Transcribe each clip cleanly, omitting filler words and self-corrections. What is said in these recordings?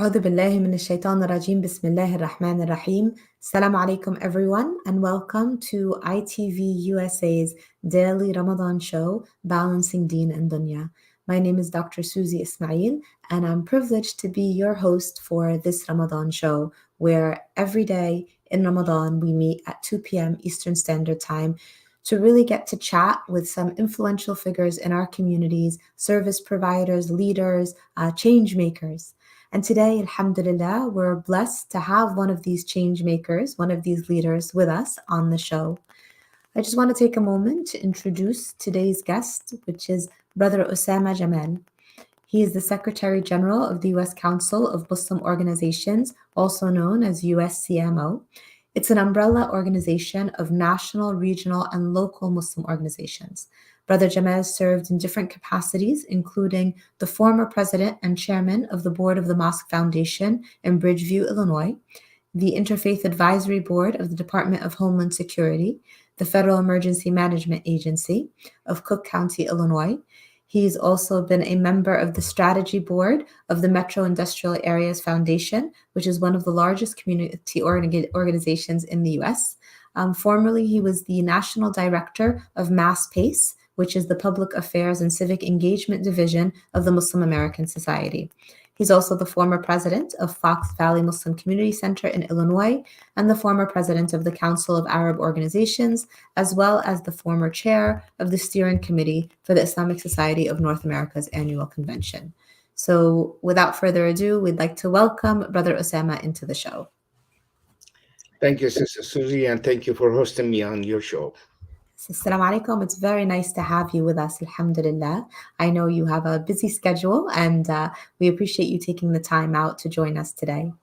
أعوذ بالله من الشيطان الرجيم بسم الله الرحمن الرحيم. Assalamu alaikum everyone and welcome to iTVusa's daily Ramadan show, Balancing Deen and Dunya. My name is Dr. Suzy Ismail and I'm privileged to be your host for this Ramadan show where every day in Ramadan we meet at 2 p.m. Eastern Standard Time to really get to chat with some influential figures in our communities, service providers, leaders, change makers. And today, alhamdulillah, we're blessed to have one of these change makers, one of these leaders with us on the show. I just want to take a moment to introduce today's guest, which is Brother Oussama Jammal. He is the Secretary General of the U.S. Council of Muslim Organizations, also known as USCMO. It's an umbrella organization of national, regional, and local Muslim organizations. Brother Jammal served in different capacities, including the former president and chairman of the board of the Mosque Foundation in Bridgeview, Illinois, the Interfaith Advisory Board of the Department of Homeland Security, the Federal Emergency Management Agency of Cook County, Illinois. He's also been a member of the Strategy Board of the Metro Industrial Areas Foundation, which is one of the largest community organizations in the U.S. Formerly, he was the National Director of Mass PACE, which is the Public Affairs and Civic Engagement Division of the Muslim American Society. He's also the former president of Fox Valley Muslim Community Center in Illinois and the former president of the Council of Arab Organizations, as well as the former chair of the steering committee for the Islamic Society of North America's annual convention. So without further ado, we'd like to welcome Brother Oussama into the show. Thank you, Sister Suzy, and thank you for hosting me on your show. Assalamu alaikum. It's very nice to have you with us, alhamdulillah. I know you have a busy schedule and we appreciate you taking the time out to join us today.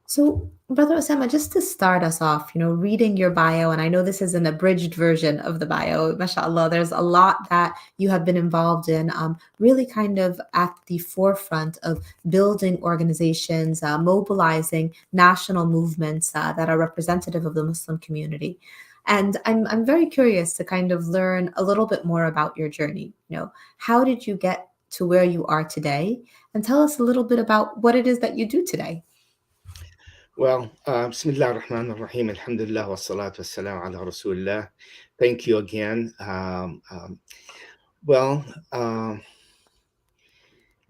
So, Brother Oussama, just to start us off, reading your bio, and I know this is an abridged version of the bio, mashallah, there's a lot that you have been involved in, really kind of at the forefront of building organizations, mobilizing national movements that are representative of the Muslim community. And I'm very curious to kind of learn a little bit more about your journey. How did you get to where you are today? And tell us a little bit about what it is that you do today. Well, Bismillah ar-Rahman ar-Rahim, alhamdulillah, wa salatu wa salam ala Rasulullah. Thank you again.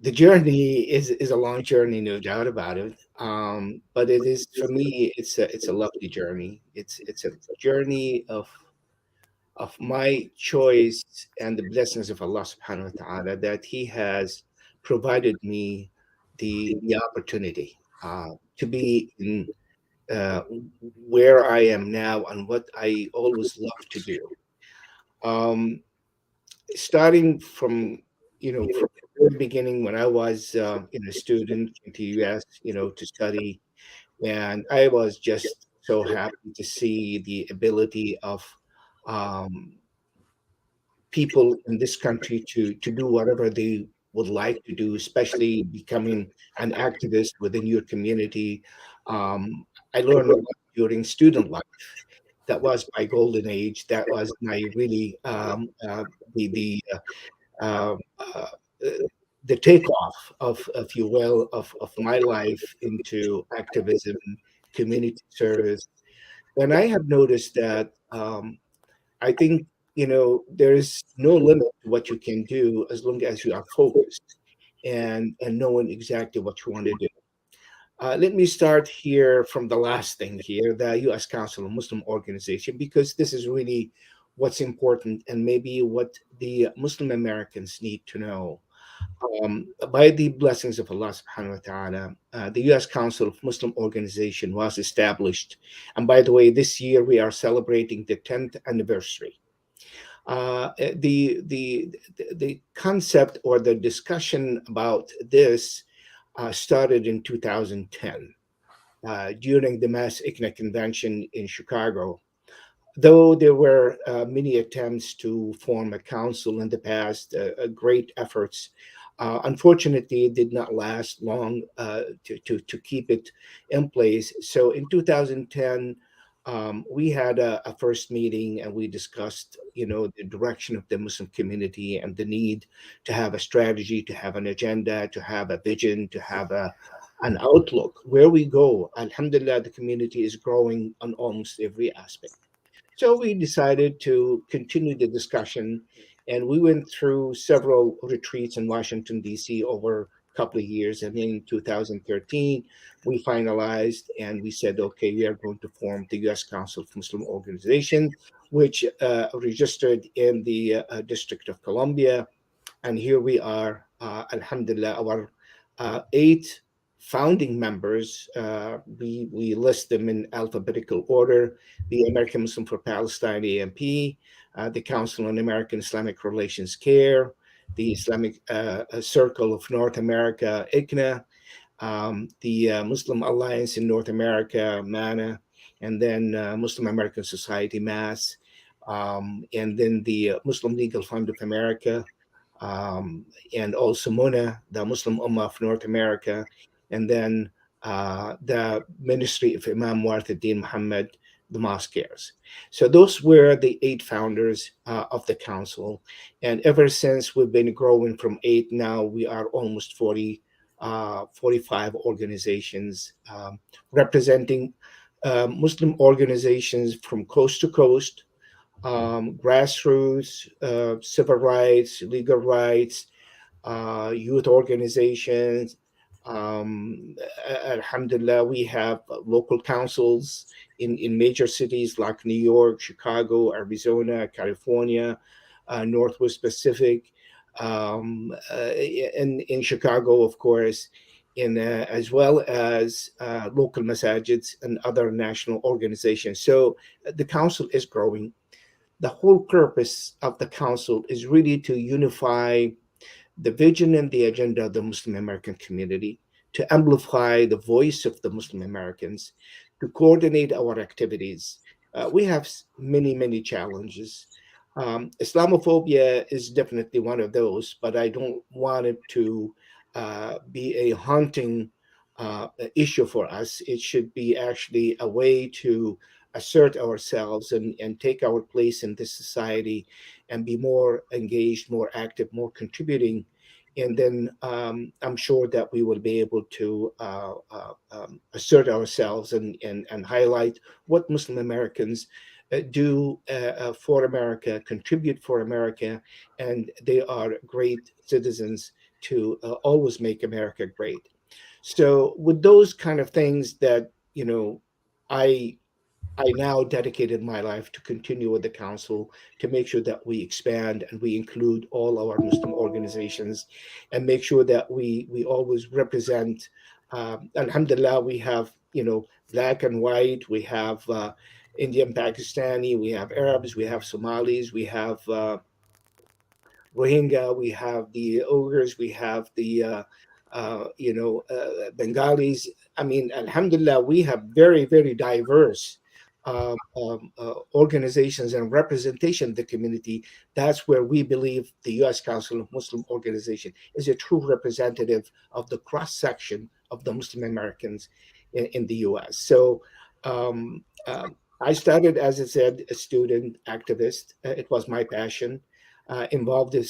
The journey is a long journey, no doubt about it. But it is, for me, it's a lovely journey. It's a journey of my choice and the blessings of Allah subhanahu wa ta'ala that He has provided me the opportunity to be in where I am now and what I always love to do. Starting from from the very beginning when I was a student in the U.S. To study, and I was just so happy to see the ability of people in this country to do whatever they would like to do, especially becoming an activist within your community. I learned a lot during student life. That was my golden age. That was my really the uh, uh, the takeoff of, if you will, of my life into activism, community service. And I have noticed that I think there is no limit to what you can do as long as you are focused and knowing exactly what you want to do. Let me start here from the last thing here, the U.S. Council of Muslim Organization, because this is really what's important and maybe what the Muslim Americans need to know. By the blessings of Allah subhanahu wa ta'ala, the U.S. Council of Muslim Organization was established. And by the way, this year we are celebrating the 10th anniversary. The concept or the discussion about this started in 2010 during the Mass ICNA convention in Chicago. Though there were many attempts to form a council in the past, great efforts, unfortunately, it did not last long to keep it in place. So in 2010, we had a first meeting and we discussed, the direction of the Muslim community and the need to have a strategy, to have an agenda, to have a vision, to have an outlook. Where we go, alhamdulillah, the community is growing on almost every aspect. So we decided to continue the discussion, and we went through several retreats in Washington, D.C. over a couple of years. And in 2013, we finalized and we said, okay, we are going to form the U.S. Council of Muslim Organizations, which registered in the District of Columbia. And here we are, alhamdulillah, our eight founding members. We list them in alphabetical order: the American Muslim for Palestine (AMP), the Council on American Islamic Relations (CARE), the Islamic Circle of North America (ICNA), the Muslim Alliance in North America (MANA), and then Muslim American Society (MAS), and then the Muslim Legal Fund of America, um, and also MUNA, the Muslim Ummah of North America, and then the Ministry of Imam Mu'tadim Muhammad, the Mosqueers. So those were the eight founders of the council. And ever since, we've been growing from eight. Now we are almost 45 organizations, representing Muslim organizations from coast to coast, grassroots, civil rights, legal rights, youth organizations. Alhamdulillah, we have local councils in major cities like New York, Chicago, Arizona, California, Northwest Pacific, in Chicago, of course, as well as local masajids and other national organizations. So the council is growing. The whole purpose of the council is really to unify the vision and the agenda of the Muslim American community, to amplify the voice of the Muslim Americans, to coordinate our activities. We have many, many challenges. Islamophobia is definitely one of those, but I don't want it to be a haunting issue for us. It should be actually a way to assert ourselves and take our place in this society and be more engaged, more active, more contributing. And then I'm sure that we will be able to assert ourselves and highlight what Muslim Americans do for America, contribute for America, and they are great citizens to always make America great. So with those kind of things that, I I now dedicated my life to continue with the council to make sure that we expand and we include all our Muslim organizations and make sure that we always represent. Alhamdulillah, we have black and white, we have Indian, Pakistani, we have Arabs, we have Somalis, we have Rohingya, we have the Uyghurs, we have the Bengalis. I mean, Alhamdulillah, we have very, very diverse organizations and representation of the community. That's where we believe the U.S. Council of Muslim Organization is a true representative of the cross section of the Muslim Americans in the U.S. So. I started, as I said, a student activist. It was my passion. Involved in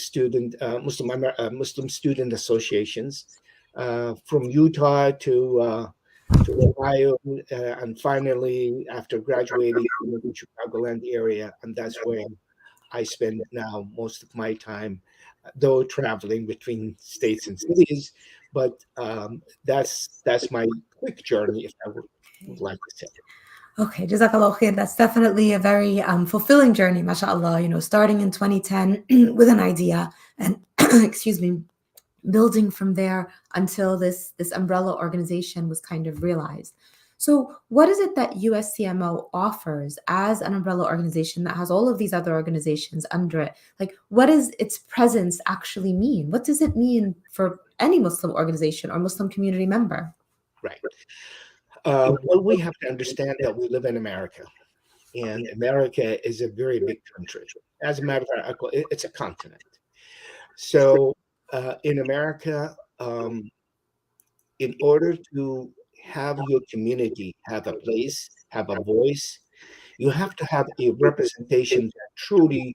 Muslim student associations from Utah to Ohio, and finally, after graduating, I moved to Chicagoland area, and that's where I spend now most of my time, though traveling between states and cities. But that's my quick journey, if I would like to say. Okay, Jazakallah khair. That's definitely a very fulfilling journey, mashallah, starting in 2010 with an idea and, excuse me, building from there until this umbrella organization was kind of realized. So what is it that USCMO offers as an umbrella organization that has all of these other organizations under it? Like, what does its presence actually mean? What does it mean for any Muslim organization or Muslim community member? Right. Well, we have to understand that we live in America, and America is a very big country. As a matter of fact, it's a continent. So, in America, in order to have your community have a place, have a voice, you have to have a representation that truly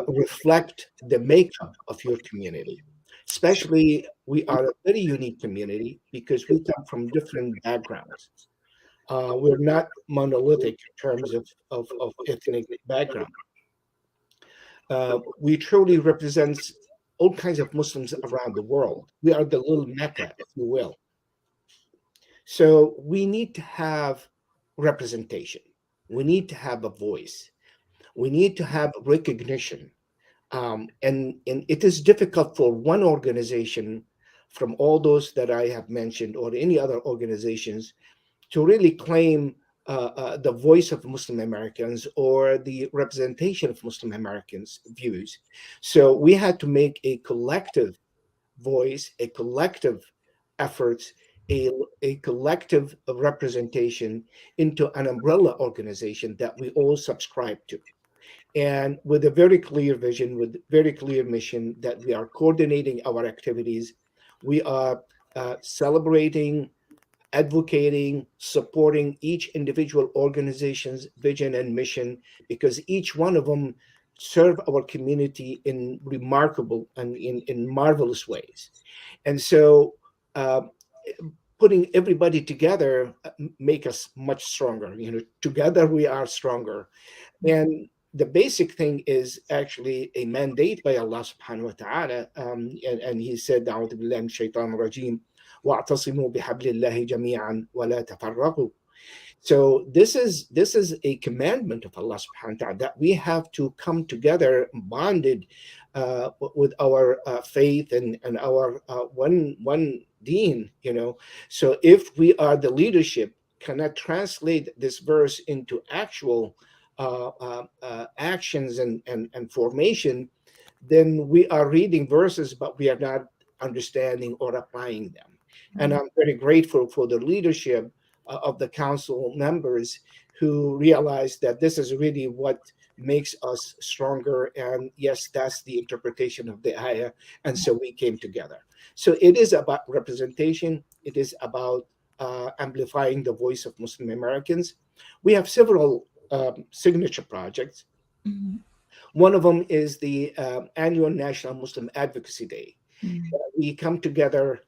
reflect the makeup of your community. Especially, we are a very unique community because we come from different backgrounds. We're not monolithic in terms of ethnic background. We truly represent all kinds of Muslims around the world. We are the little Mecca, if you will. So we need to have representation. We need to have a voice. We need to have recognition. And it is difficult for one organization from all those that I have mentioned or any other organizations to really claim the voice of Muslim Americans or the representation of Muslim Americans' views. So we had to make a collective voice, a collective efforts, a collective representation into an umbrella organization that we all subscribe to. And with a very clear vision, with very clear mission that we are coordinating our activities, we are celebrating, advocating, supporting each individual organization's vision and mission, because each one of them serve our community in remarkable and in marvelous ways. And so uh, putting everybody together make us much stronger. Together we are stronger. And the basic thing is actually a mandate by Allah subhanahu wa ta'ala. And He said, أعوذ بالله من الشيطان الرجيم واعتصموا بحبل الله جميعا ولا تفرقوا. So this is a commandment of Allah subhanahu wa ta'ala that we have to come together bonded with our faith and our one deen. So if we are the leadership, cannot translate this verse into actual actions and formation, then we are reading verses, but we are not understanding or applying them. And I'm very grateful for the leadership of the council members who realize that this is really what makes us stronger. And yes, that's the interpretation of the ayah. And so we came together. So it is about representation. It is about amplifying the voice of Muslim Americans. We have several signature projects. Mhm. One of them is the annual National Muslim Advocacy Day. We come together,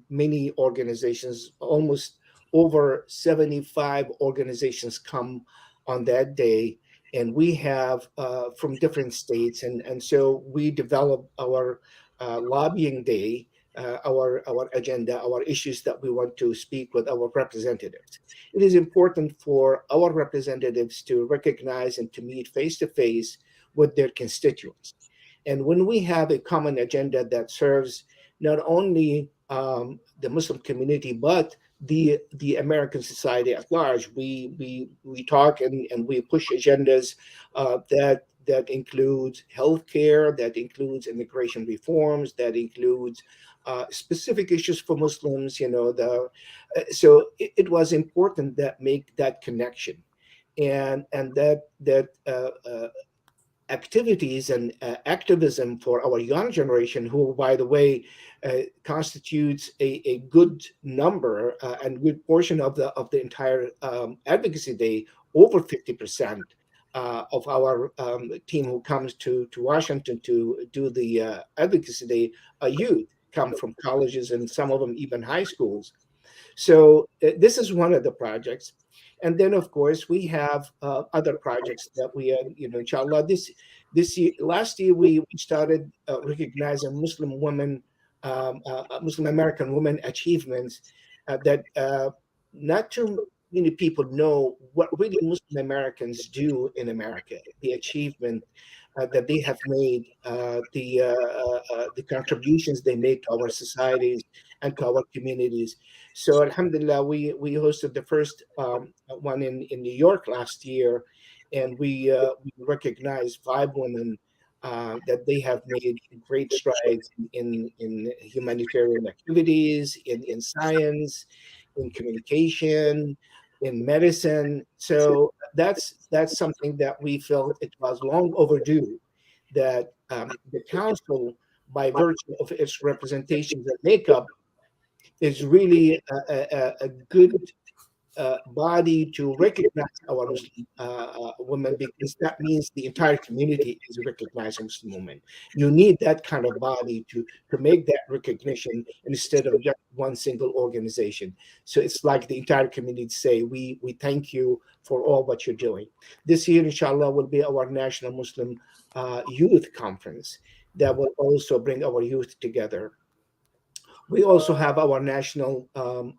many organizations, almost over 75 organizations come on that day, and we have from different states, and so we develop our lobbying day, our agenda, our issues that we want to speak with our representatives. It is important for our representatives to recognize and to meet face to face with their constituents. And when we have a common agenda that serves not only the Muslim community but the American society at large, we talk and we push agendas that includes healthcare, that includes immigration reforms, that includes specific issues for Muslims. So it was important that make that connection, and that activities and activism for our young generation, who, by the way, constitutes a good number and good portion of the entire advocacy day. Over 50% of our team who comes to Washington to do the advocacy day, youth come from colleges and some of them even high schools. So this is one of the projects. And then, of course, we have other projects that we, inshallah, this year, last year, we started recognizing Muslim women, Muslim American women achievements that not too many people know what really Muslim Americans do in America, the achievement that they have made, the contributions they make to our societies and to our communities. So, Alhamdulillah, we hosted the first one in New York last year, and we recognized five women that they have made great strides in humanitarian activities, in science, in communication, in medicine. So that's something that we felt it was long overdue that the council, by virtue of its representations and makeup, is really a good body to recognize our Muslim women, because that means the entire community is recognizing Muslim women. You need that kind of body to make that recognition instead of just one single organization. So it's like the entire community say, we thank you for all what you're doing. This year, inshallah, will be our National Muslim Youth Conference that will also bring our youth together. We also have our national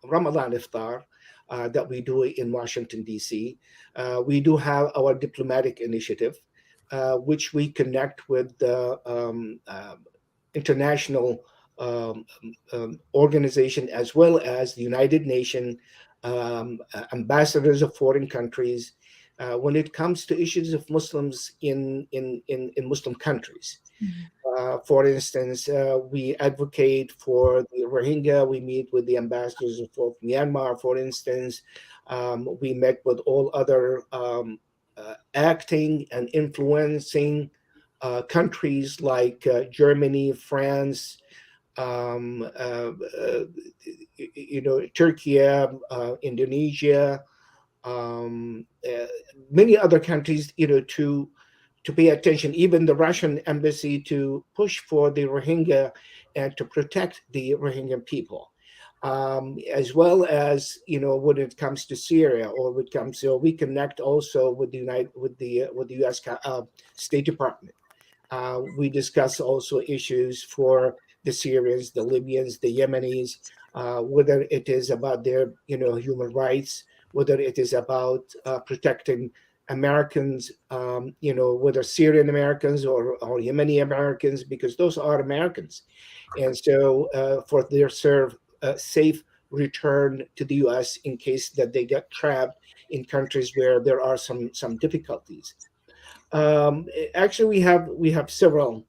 Ramadan iftar that we do in Washington, D.C. We do have our diplomatic initiative, which we connect with the international organization, as well as the United Nations ambassadors of foreign countries, when it comes to issues of Muslims in Muslim countries. For instance, we advocate for the Rohingya. We meet with the ambassadors of Myanmar, for instance. We met with all other acting and influencing countries like Germany, France, um, uh, uh, Turkey, Indonesia, many other countries, to pay attention, even the Russian embassy, to push for the Rohingya and to protect the Rohingya people. As well as, when it comes to Syria, or when it comes to, we connect also with the U.S. State Department. We discuss also issues for the Syrians, the Libyans, the Yemenis, whether it is about their, human rights, whether it is about protecting Americans, whether Syrian Americans or Yemeni Americans, because those are Americans, and so for their safe return to the U.S. in case that they get trapped in countries where there are some difficulties. Actually, we have several.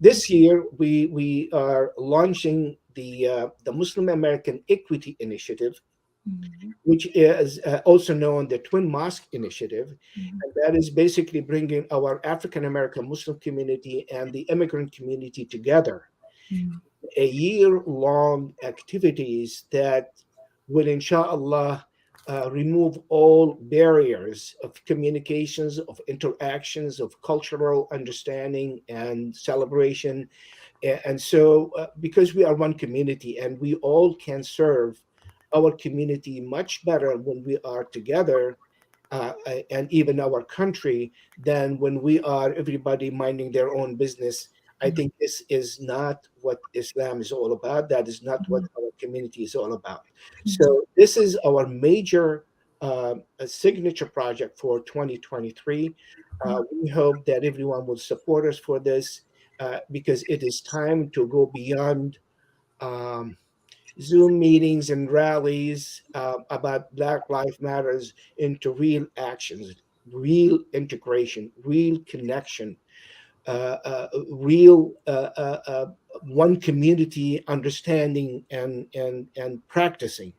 This year, we are launching the Muslim American Equity Initiative, Mhm. which is also known the Twin Mosque Initiative, Mhm. and that is basically bringing our African American Muslim community and the immigrant community together. Mhm. A year-long activities that will, inshallah, remove all barriers of communications, of interactions, of cultural understanding and celebration. And so, because we are one community and we all can serve our community much better when we are together, and even our country, than when we are everybody minding their own business. I think this is not what Islam is all about. That is not what Mhm. our community is all about. Mhm. So this is our major signature project for 2023. We hope that everyone will support us for this, because it is time to go beyond um, Zoom meetings and rallies about Black Lives Matters into real actions, real integration, real connection, real one community understanding and practicing.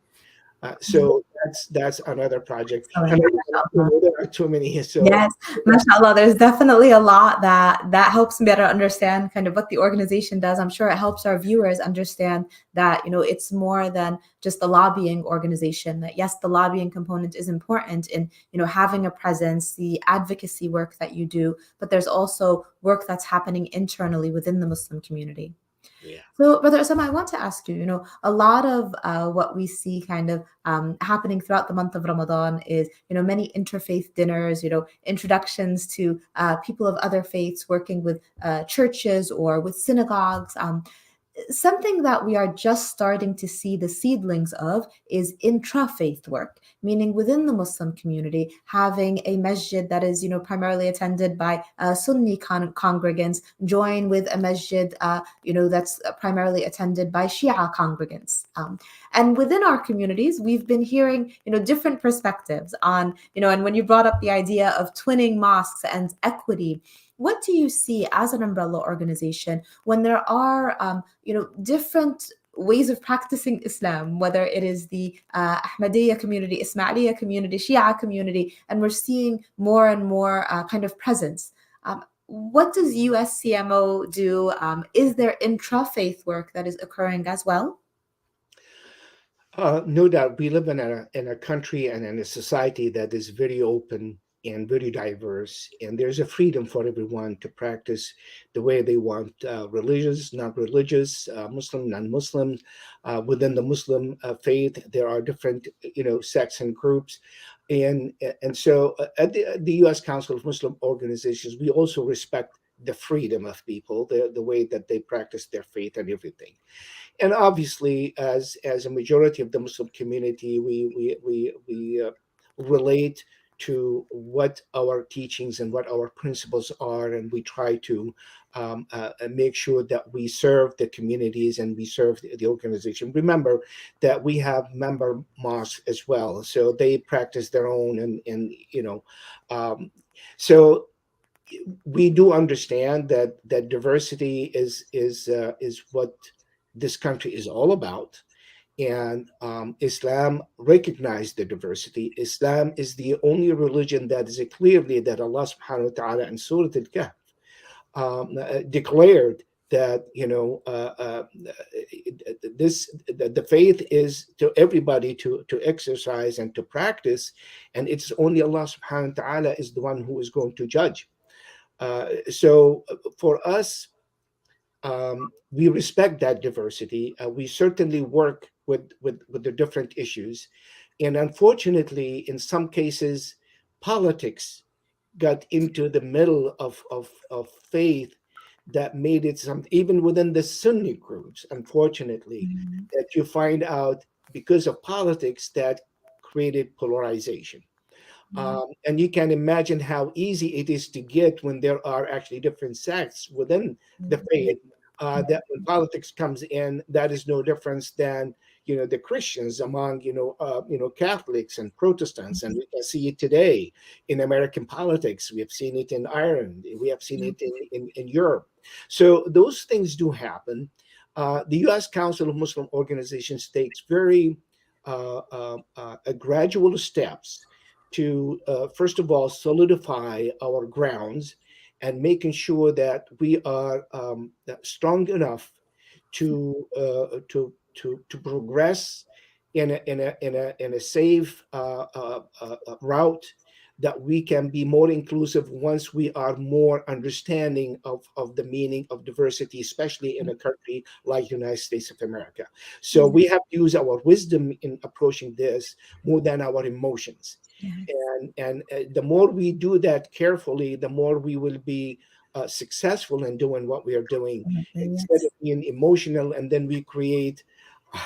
So that's another project, and Excellent. Mashallah. there are too many. So Yes, mashallah. There's definitely a lot that helps me better understand kind of what the organization does. I'm sure it helps our viewers understand that, it's more than just a lobbying organization. That yes, the lobbying component is important in, having a presence, the advocacy work that you do, but there's also work that's happening internally within the Muslim community. yeah. So, Brother Osama, I want to ask you, a lot of what we see kind of happening throughout the month of Ramadan is, many interfaith dinners, introductions to people of other faiths working with churches or with synagogues. Something that we are just starting to see the seedlings of is intra-faith work, meaning within the Muslim community, having a masjid that is, primarily attended by Sunni congregants join with a masjid, that's primarily attended by Shia congregants. And within our communities, we've been hearing, different perspectives on, and when you brought up the idea of twinning mosques and equity, what do you see as an umbrella organization when there are, different ways of practicing Islam, whether it is the Ahmadiyya community, Ismailiyya community, Shia community, and we're seeing more and more kind of presence. What does USCMO do? Is there intra-faith work that is occurring as well? No doubt, we live in a country and in a society that is very open and very diverse, and there's a freedom for everyone to practice the way they want, religious, not religious, Muslim, non-Muslim. Within the Muslim faith, there are different, sects and groups, and so at the U.S. Council of Muslim Organizations, we also respect the freedom of people, the way that they practice their faith and everything. And obviously, as a majority of the Muslim community, we relate to what our teachings and what our principles are, and we try to make sure that we serve the communities and we serve the organization. Remember that we have member mosques as well, so they practice their own, um, so we do understand that diversity is what this country is all about, and Islam recognized the diversity. Islam is the only religion that is clearly that Allah Subhanahu wa Taala in Surah Al-Kahf declared that the faith is to everybody to exercise and to practice, and it's only Allah Subhanahu wa Taala is the one who is going to judge. So for us, we respect that diversity. We certainly work with the different issues, and unfortunately, in some cases, politics got into the middle of faith that made it some even within the Sunni groups. Unfortunately, Mm, that you find out because of politics that created polarization. yeah, And you can imagine how easy it is to get when there are actually different sects within the faith. That when politics comes in, that is no difference than the Christians among Catholics and Protestants, and we can see it today in American politics. We have seen it in Ireland. We have seen yeah, it in Europe. So those things do happen. The U.S. Council of Muslim Organizations takes very gradual steps to, first of all, solidify our grounds and making sure that we are strong enough to progress in a safe route, that we can be more inclusive once we are more understanding of the meaning of diversity, especially in a country like the United States of America. So yeah, we have to use our wisdom in approaching this more than our emotions, yes, and the more we do that carefully, the more we will be successful in doing what we are doing, definitely, instead of yes, being emotional and then we create a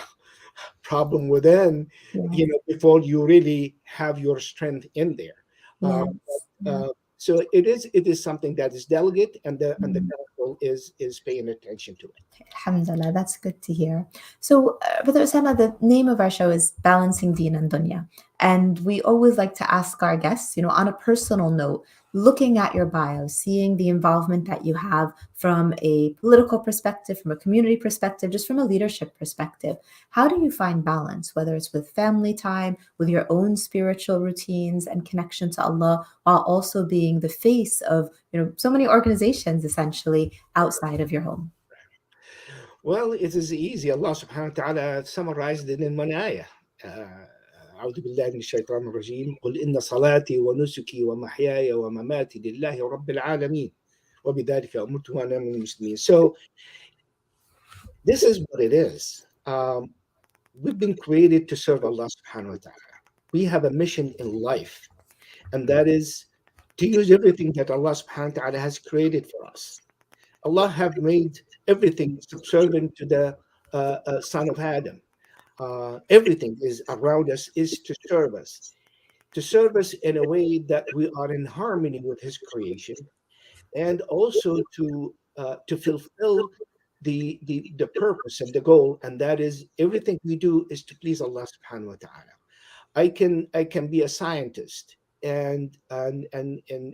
problem within, yes, before you really have your strength in there. uh, yes, yeah. so it is something that is delicate, and the Mm. council is paying attention to it. Alhamdulillah, that's good to hear. So, Brother Osama, the name of our show is Balancing Deen and Dunya. And we always like to ask our guests, on a personal note, looking at your bio, seeing the involvement that you have from a political perspective, from a community perspective, just from a leadership perspective, how do you find balance, whether it's with family time, with your own spiritual routines and connection to Allah, while also being the face of, so many organizations essentially outside of your home? Well, it is easy. Allah subhanahu wa ta'ala summarized it in one ayah. أعوذ بالله من الشيطان الرجيم قل إن صلاتي ونسكي ومحياي ومماتي لله رب العالمين وبذلك أمرت وأنا من المسلمين. So this is what it is. We've been created to serve Allah subhanahu wa ta'ala. We have a mission in life, and that is to use everything that Allah subhanahu wa ta'ala has created for us. Allah have made everything subservient to the son of Adam. Everything is around us is to serve us in a way that we are in harmony with His creation, and also to fulfill the purpose and the goal, and that is everything we do is to please Allah Subhanahu wa Taala. I can be a scientist and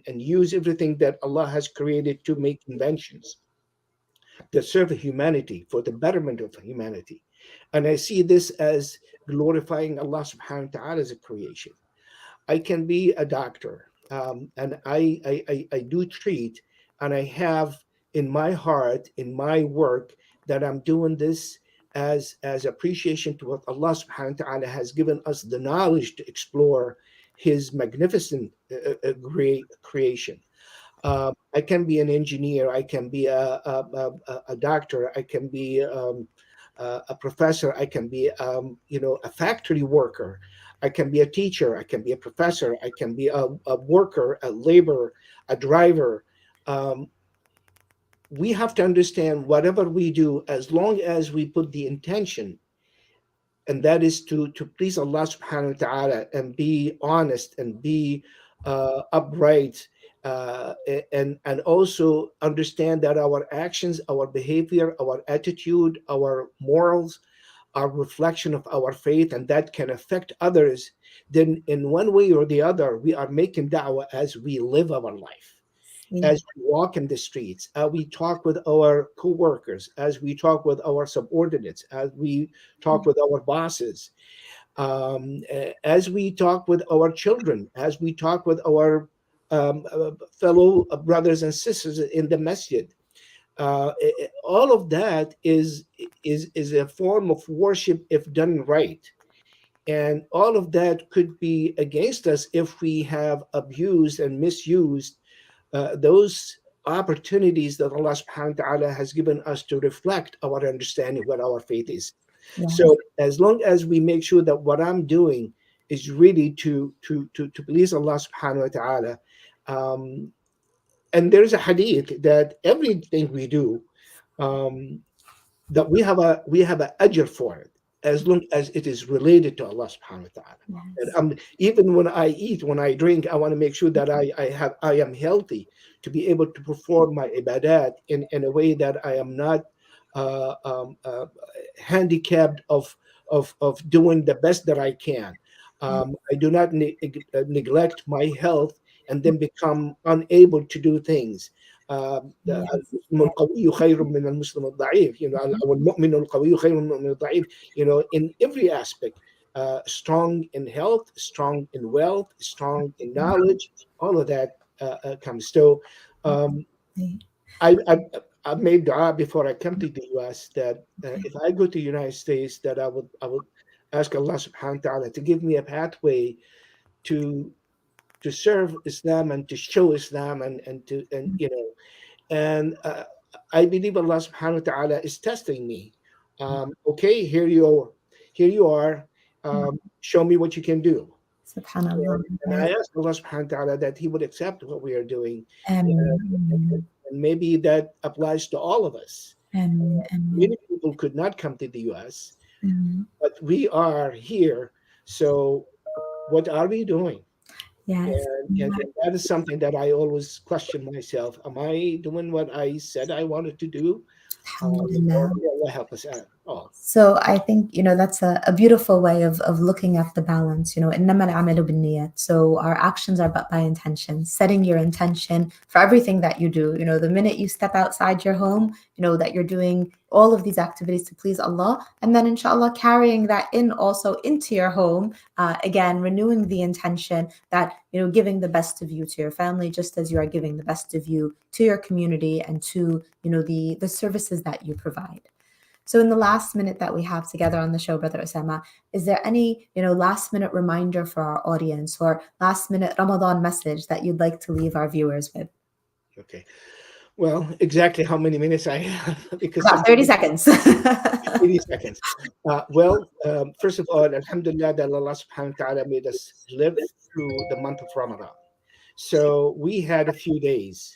use everything that Allah has created to make inventions that serve humanity for the betterment of humanity. And I see this as glorifying Allah subhanahu wa ta'ala as a creation. I can be a doctor, and I do treat, and I have in my heart, in my work, that I'm doing this as appreciation to what Allah subhanahu wa ta'ala has given us the knowledge to explore his magnificent great creation. I can be an engineer, I can be a doctor, I can be a professor, I can be a factory worker, I can be a teacher, I can be a professor, I can be a worker, a laborer, a driver. Um, we have to understand whatever we do, as long as we put the intention, and that is to please Allah subhanahu wa ta'ala, and be honest, and be upright, and also understand that our actions, our behavior, our attitude, our morals are reflection of our faith, and that can affect others, then in one way or the other we are making da'wah as we live our life, Yeah. as we walk in the streets, as we talk with our co-workers, as we talk with our subordinates, as we talk with our bosses, as we talk with our children, as we talk with our fellow brothers and sisters in the masjid. All of that is a form of worship if done right, and all of that could be against us if we have abused and misused those opportunities that Allah subhanahu wa ta'ala has given us to reflect our understanding what our faith is. Yes. So as long as we make sure that what I'm doing is really to please Allah subhanahu wa ta'ala, um, and there's a hadith that everything we do, um, that we have a ajr for it, as long as it is related to Allah subhanahu wa ta'ala. And Yes. even when I eat, when I drink, I want to make sure that I am healthy to be able to perform my ibadat in a way that I am not uh, um, uh, handicapped of doing the best that I can. I do not neglect my health and then become unable to do things. Yes. المسلم القوي خير من المسلم الضعيف, أو المؤمن القوي خير من المؤمن الضعيف, in every aspect, strong in health, strong in wealth, strong in knowledge, all of that comes. So um, I, I I made dua before I come to the US that if I go to the United States, that I would ask Allah subhanahu wa ta'ala to give me a pathway to to serve Islam and to show Islam, and I believe Allah subhanahu wa ta'ala is testing me. Okay, here you are. Show me what you can do. Subhanallah. And I Yes. ask Allah subhanahu wa ta'ala that He would accept what we are doing. Ameen. Ameen. And maybe that applies to all of us. Ameen. Ameen. Many people could not come to the US, Ameen. but we are here. So, what are we doing? Yes. And that is something that I always question myself. Am I doing what I said I wanted to do? Or Alhamdulillah. may Allah help us out. Oh, So I think, that's a beautiful way of looking at the balance, إنما الأعمال بالنيات. So our actions are but by intention, setting your intention for everything that you do. The minute you step outside your home, that you're doing all of these activities to please Allah, and then inshallah carrying that in also into your home, again, renewing the intention that, giving the best of you to your family, just as you are giving the best of you to your community and to, the services that you provide. So in the last minute that we have together on the show, Brother Oussama, is there any, last minute reminder for our audience or last minute Ramadan message that you'd like to leave our viewers with? okay. Well, exactly how many minutes I have, because About 30 sometimes seconds. 80 seconds. First of all, Alhamdulillah that Allah subhanahu wa ta'ala made us live through the month of Ramadan. So we had a few days.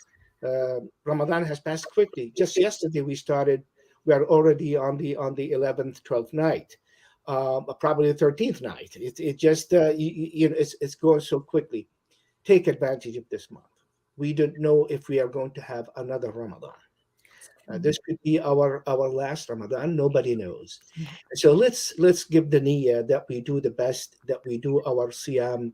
Ramadan has passed quickly. Just yesterday we started. We are already on the 11th, 12th night, probably the 13th night. It just it's going so quickly. Take advantage of this month. We don't know if we are going to have another Ramadan. This could be our last Ramadan. Nobody knows. So let's give the niyyah that we do the best, that we do our siyam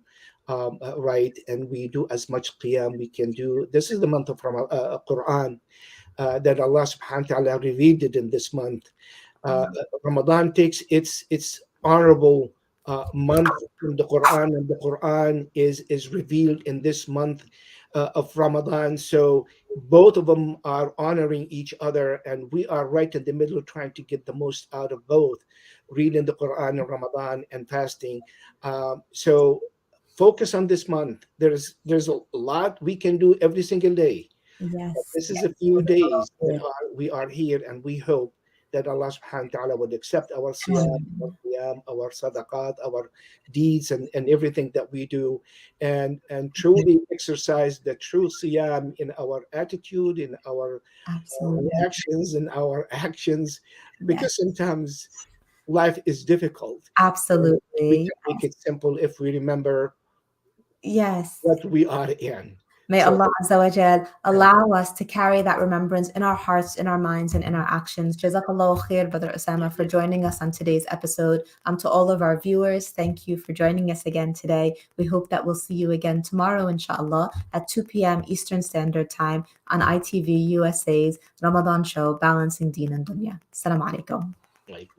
right, and we do as much qiyam we can do. This is the month of Quran that Allah subhanahu wa ta'ala revealed it in this month. Ramadan takes its honorable month from the Quran, and the Quran is revealed in this month. of Ramadan. So both of them are honoring each other, and we are right in the middle trying to get the most out of both, reading the Quran in Ramadan and fasting. So focus on this month. There's a lot we can do every single day. Yes. This is a few days that we are here, and we hope that Allah subhanahu wa ta'ala would accept our sadaqat, our deeds, and everything that we do, and truly exercise the true siyam in our attitude, in our Absolutely. reactions, in our actions, Yes. because sometimes life is difficult. And we Absolutely. can make it simple if we remember Yes. what we are in. May So, Allah Azza wa Jal allow us to carry that remembrance in our hearts, in our minds, and in our actions. Jazakallahu khair, Brother Osama, for joining us on today's episode. To all of our viewers, thank you for joining us again today. We hope that we'll see you again tomorrow, inshallah, at 2 p.m. Eastern Standard Time on ITV USA's Ramadan show, Balancing Deen and Dunya. Assalamu alaikum. like,